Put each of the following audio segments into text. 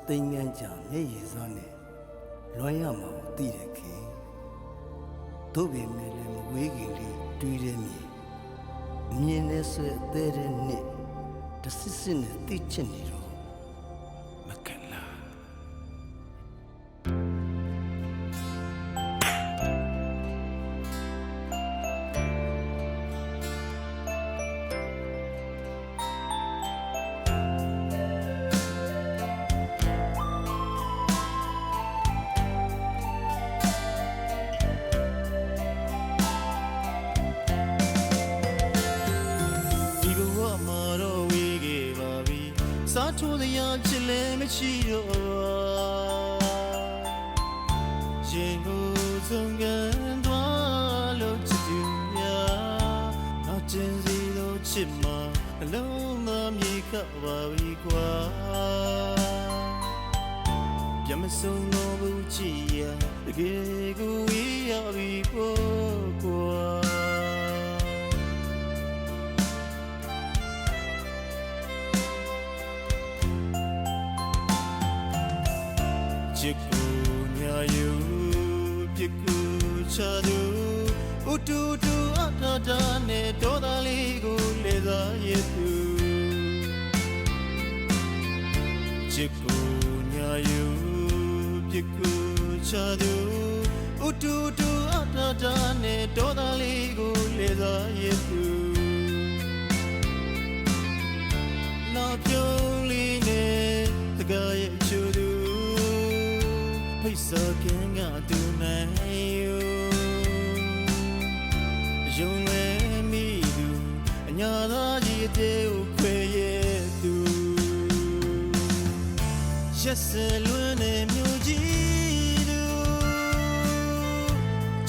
သိန်းကန်းကြာမျက်ရည်စွမ်းနဲ့လွှမ်းရမှာကိုသိတဲ့ခင်တို့ပေမဲ့လည်းမဝေးခင်လေးတွေးတဲ့မြေအမြင်နဲ့ဆွဲအသေးတဲ့နှစ်တစစ်စစ်နဲ့သိချစ်နေတော့မကလားစားထိုးတဲ့ရချစ်လည်းမရှိတော့ရင်ကိုဆုံးကန်သွားလို့ချစ်သူများနောက်ကျင်းစီလို့ချစ်မှာအလုံးသားမြေခတ်ပါပြီကွာပြမဆုံးတော့ဘူးချစ်ရတကယ်ကိုဝေးရပြီပေါ့ကွာချစ်ကိုညာယူပြစ်ကိုချသူဥတူတူအထာတာနဲ့ဒေါသလေးကိုလေစားရသူချစ်ကိုညာယူပြစ်ကိုချသူဥတူတူအထာတာနဲ့ဒေါသလေးကိုလေစားရသူလာပြုံးလေးနဲ့တကားရဲ့ချူသူဖိတ်စောကင်းကသူနိုင်ယူယုံလွယ်မိသူအညာသားကြီးအတဲကိုခွေရဲ့သူရက်စဲလွန်းနေမြို့ကြီးသူ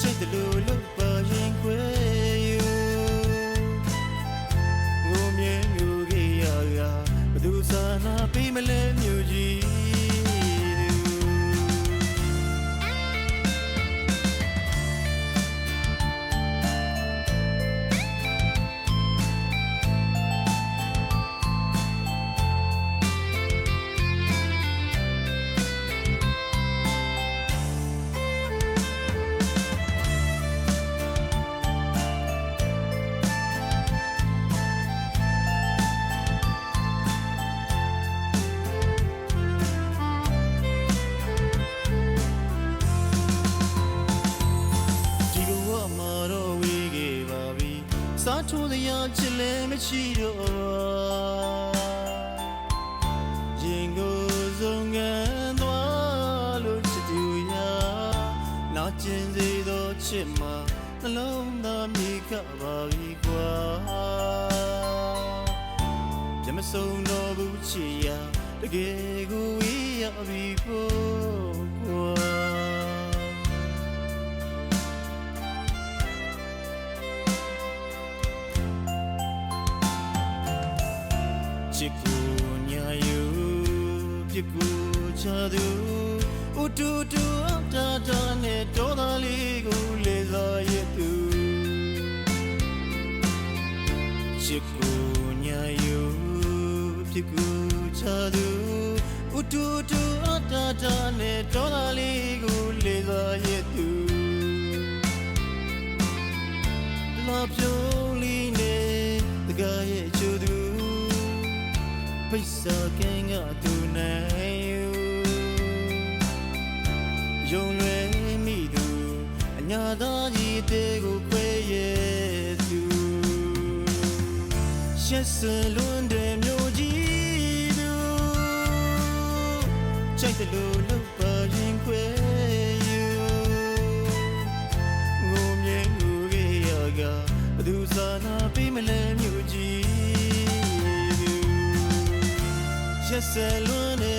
ချိတ်တလူလို့ပါရင်ခွေယူငုံမြဲမြို့ကြီးရဘသူစာနာပေးမလဲမြို့ကြီးစားထိုးတဲ့ရချစ်လည်းမရှိတော့ရင်ကိုဆုံးကန်သွားလို့ချစ်သူရနောက်ကျင်းစေသောချစ်မှာနှလုံးသားမြေခတ်ပါပြီကွာပြမဆုံးတော့ဘူးချစ်ရတကယ်ကိုဝေးရပြီပေါ့ကွာချစ်ကိုညာယူပြစ်ကိုချသူဥတူတူအတာတာနဲ့ဒေါသလေးကိုလေစားရသူချစ်ကိုညာယူပြစ်ကိုချသူဥတူတူအတာတာနဲ့ဒေါသလေးကိုလေစားရသူလာပြုံးလေးနဲ့တကားရဲ့ချူသူဖိတ်စောကင်းကသူနိုင်ယူယုံလွယ်မိသူအညာသားကြီးတဲကိုခွဲရဲ့သူရှက်စလွန်းတဲ့မြို့ကြီးသူချိုက်တယ်လို့လောက်ပါရင်ခွဲယူငုံမြဲငူကြီးရကဘသူစာနာပေးမလဲမြို့ကြီးရက်စဲလွန်းနေ